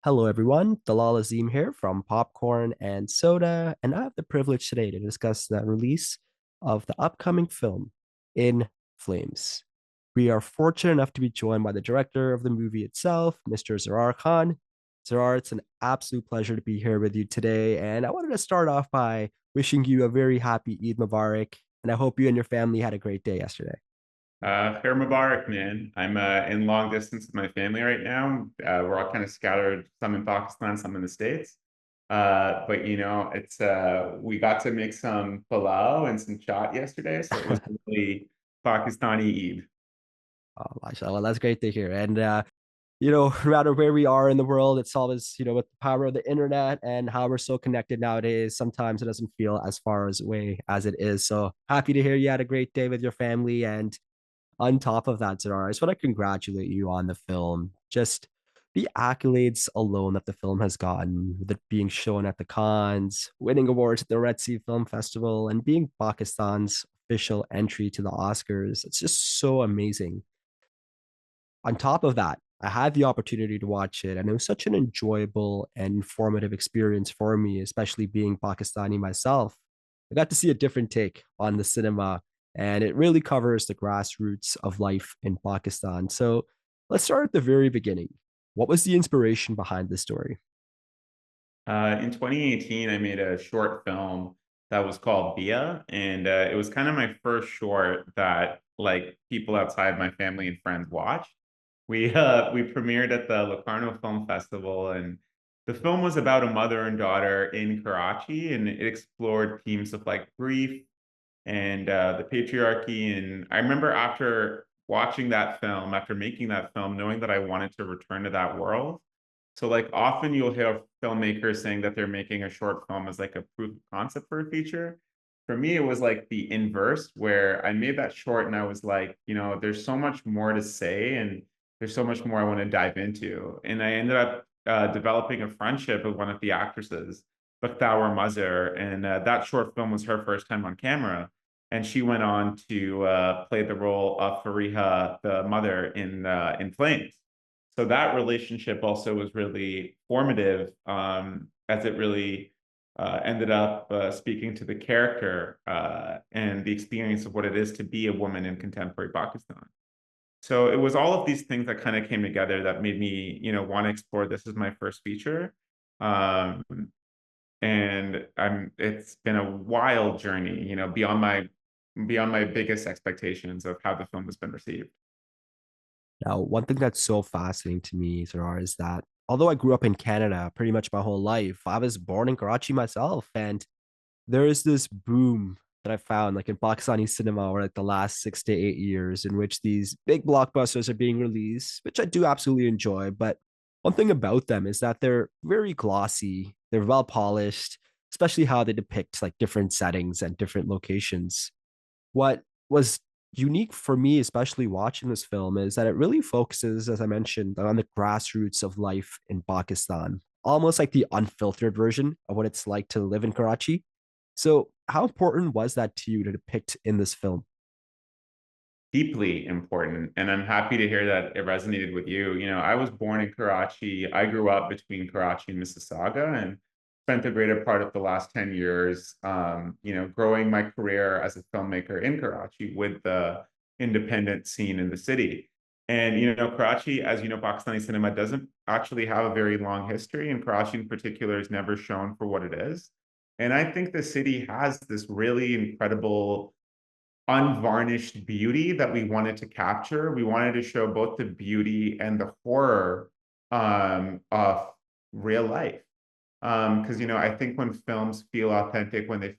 Hello, everyone. Dalal Azim here from Popcorn and Soda, and I have the privilege today to discuss the release of the upcoming film, In Flames. We are fortunate enough to be joined by the director of the movie itself, Mr. Zarrar Kahn. Zarrar, it's an absolute pleasure to be here with you today, and I wanted to start off by wishing you a very happy Eid Mubarak, and I hope you and your family had a great day yesterday. Khair Mubarak, man. I'm in long distance with my family right now. We're all kind of scattered, some in Pakistan, some in the States. But it's we got to make some palau and some chaat yesterday, so it was really Pakistani Eid. Oh, mashallah, that's great to hear. And no matter where we are in the world, it's always, with the power of the internet and how we're so connected nowadays, sometimes it doesn't feel as far as away as it is. So happy to hear you had a great day with your family. And on top of that, Zarar, I just want to congratulate you on the film. Just the accolades alone that the film has gotten, with it being shown at the Cannes, winning awards at the Red Sea Film Festival, and being Pakistan's official entry to the Oscars. It's just so amazing. On top of that, I had the opportunity to watch it, and it was such an enjoyable and informative experience for me, especially being Pakistani myself. I got to see a different take on the cinema, and it really covers the grassroots of life in Pakistan. So let's start at the very beginning. What was the inspiration behind this story? In 2018, I made a short film that was called Bia, and it was kind of my first short that like people outside my family and friends watched. We premiered at the Locarno Film Festival, and the film was about a mother and daughter in Karachi, and it explored themes of like grief and the patriarchy. And I remember after watching that film, after making that film, knowing that I wanted to return to that world. So like often you'll hear filmmakers saying that they're making a short film as like a proof of concept for a feature. For me, it was like the inverse, where I made that short and I was like, there's so much more to say and there's so much more I want to dive into. And I ended up developing a friendship with one of the actresses, Bakhtawer Mazhar, and that short film was her first time on camera. And she went on to play the role of Fariha, the mother in Flames. So that relationship also was really formative, as it really ended up speaking to the character and the experience of what it is to be a woman in contemporary Pakistan. So it was all of these things that kind of came together that made me, want to explore this as my first feature. Um, and it's been a wild journey, beyond my biggest expectations of how the film has been received. Now, one thing that's so fascinating to me, Zarar, is that although I grew up in Canada pretty much my whole life, I was born in Karachi myself. And there is this boom that I found like in Pakistani cinema over like the last 6 to 8 years in which these big blockbusters are being released, which I do absolutely enjoy. But one thing about them is that they're very glossy, they're well polished, especially how they depict like different settings and different locations. What was unique for me, especially watching this film, is that it really focuses, as I mentioned, on the grassroots of life in Pakistan, almost like the unfiltered version of what it's like to live in Karachi. So, how important was that to you to depict in this film? Deeply important. And I'm happy to hear that it resonated with you. I was born in Karachi. I grew up between Karachi and Mississauga and spent the greater part of the last 10 years, growing my career as a filmmaker in Karachi with the independent scene in the city. And, Karachi, as you know, Pakistani cinema doesn't actually have a very long history, and Karachi in particular is never shown for what it is. And I think the city has this really incredible unvarnished beauty that we wanted to capture. We wanted to show both the beauty and the horror of real life. Because I think when films feel authentic, when they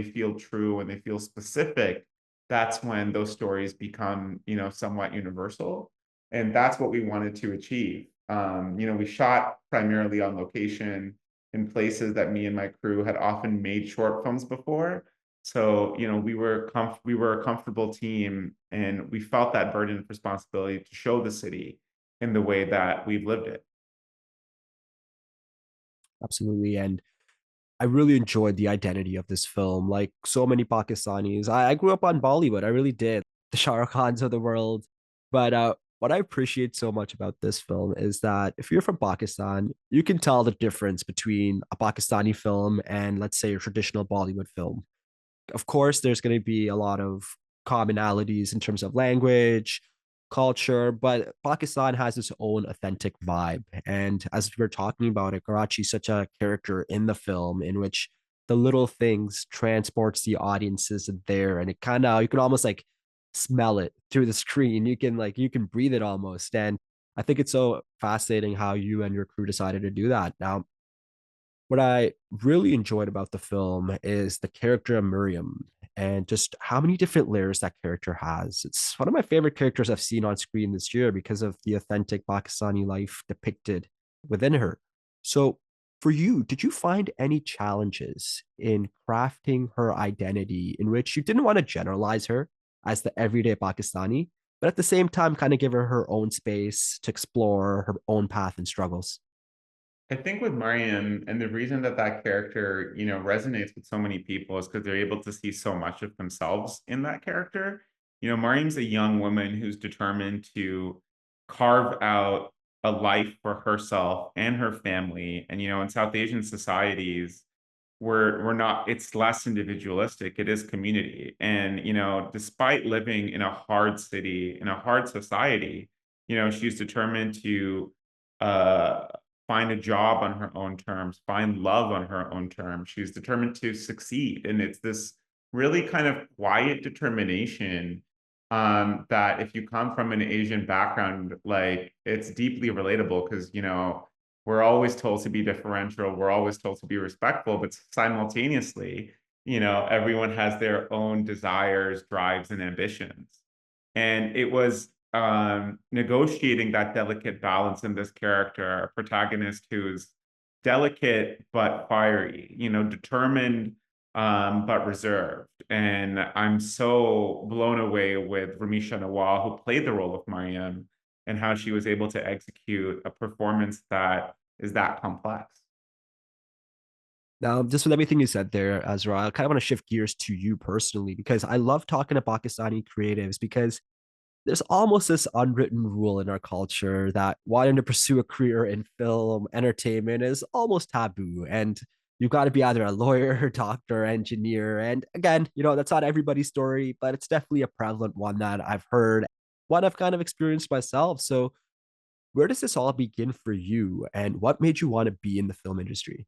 feel true, when they feel specific, that's when those stories become somewhat universal, and that's what we wanted to achieve. We shot primarily on location in places that me and my crew had often made short films before. So, we were a comfortable team, and we felt that burden of responsibility to show the city in the way that we've lived it. Absolutely. And I really enjoyed the identity of this film. Like so many Pakistanis, I grew up on Bollywood. I really did. The Shah Rukh Khans of the world. But what I appreciate so much about this film is that if you're from Pakistan, you can tell the difference between a Pakistani film and, let's say, a traditional Bollywood film. Of course, there's going to be a lot of commonalities in terms of language, culture, but Pakistan has its own authentic vibe. And as we are talking about it, Karachi is such a character in the film in which the little things transports the audiences there, and it kind of you can almost like smell it through the screen. You can breathe it almost. And I think it's so fascinating how you and your crew decided to do that. Now, what I really enjoyed about the film is the character of Miriam and just how many different layers that character has. It's one of my favorite characters I've seen on screen this year because of the authentic Pakistani life depicted within her. So, for you, did you find any challenges in crafting her identity in which you didn't want to generalize her as the everyday Pakistani, but at the same time, kind of give her her own space to explore her own path and struggles? I think with Maryam, and the reason that that character, resonates with so many people is because they're able to see so much of themselves in that character. Maryam's a young woman who's determined to carve out a life for herself and her family. And, in South Asian societies, we're not, it's less individualistic, it is community. And, despite living in a hard city, in a hard society, she's determined to uh find a job on her own terms, find love on her own terms. She's determined to succeed. And it's this really kind of quiet determination that if you come from an Asian background, like it's deeply relatable because, we're always told to be differential, we're always told to be respectful, but simultaneously, everyone has their own desires, drives, and ambitions. And it was negotiating that delicate balance in this character, a protagonist who's delicate but fiery, determined but reserved. And I'm so blown away with Ramisha Nawal, who played the role of Mariam, and how she was able to execute a performance that is that complex. Now, just with everything you said there, Azra, I kind of want to shift gears to you personally because I love talking to Pakistani creatives because there's almost this unwritten rule in our culture that wanting to pursue a career in film entertainment is almost taboo. And you've got to be either a lawyer, doctor, engineer. And again, that's not everybody's story, but it's definitely a prevalent one that I've heard, one I've kind of experienced myself. So, where does this all begin for you? And what made you want to be in the film industry?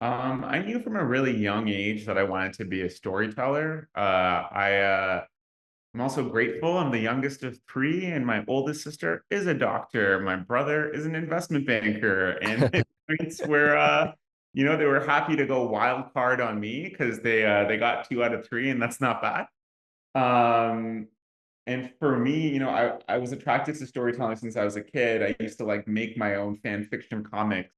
I knew from a really young age that I wanted to be a storyteller. I'm also grateful. I'm the youngest of three, and my oldest sister is a doctor. My brother is an investment banker, and my parents were, they were happy to go wild card on me because they got two out of three, and that's not bad. Um, and for me, I was attracted to storytelling since I was a kid. I used to like make my own fan fiction comics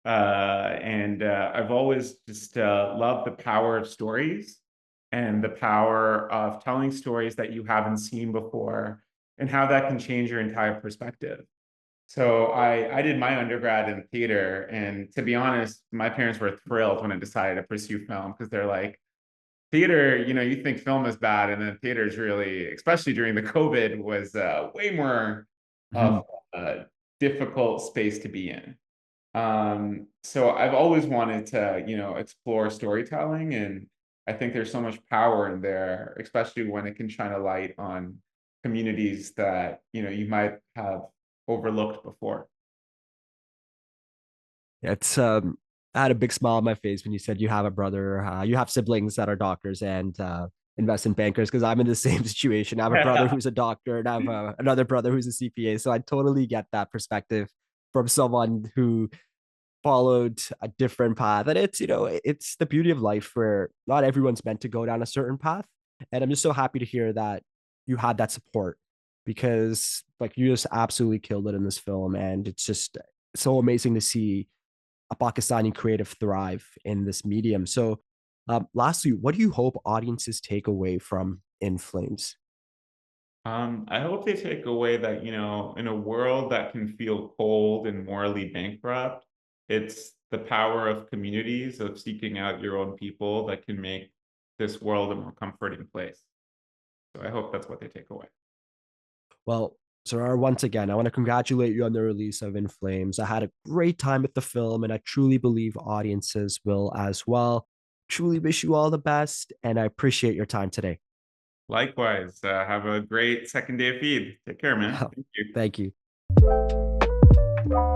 and I've always just loved the power of stories and the power of telling stories that you haven't seen before and how that can change your entire perspective. So I did my undergrad in theater, and to be honest, my parents were thrilled when I decided to pursue film because they're like, theater, you think film is bad, and then theater is really, especially during the COVID, was way more Mhm. of a difficult space to be in. So I've always wanted to, explore storytelling, and I think there's so much power in there, especially when it can shine a light on communities that, you might have overlooked before. It's I had a big smile on my face when you said you have a brother, you have siblings that are doctors and investment bankers. Because I'm in the same situation. I have a brother Yeah. who's a doctor, and I have another brother who's a CPA. So I totally get that perspective from someone who followed a different path. And it's the beauty of life where not everyone's meant to go down a certain path. And I'm just so happy to hear that you had that support because like you just absolutely killed it in this film. And it's just so amazing to see a Pakistani creative thrive in this medium. So, lastly, what do you hope audiences take away from In Flames? I hope they take away that, in a world that can feel cold and morally bankrupt, it's the power of communities, of seeking out your own people that can make this world a more comforting place. So I hope that's what they take away. Well, Zarar, once again, I want to congratulate you on the release of In Flames. I had a great time with the film, and I truly believe audiences will as well. Truly wish you all the best, and I appreciate your time today. Likewise, have a great second day of feed. Take care, man. Thank you. Thank you.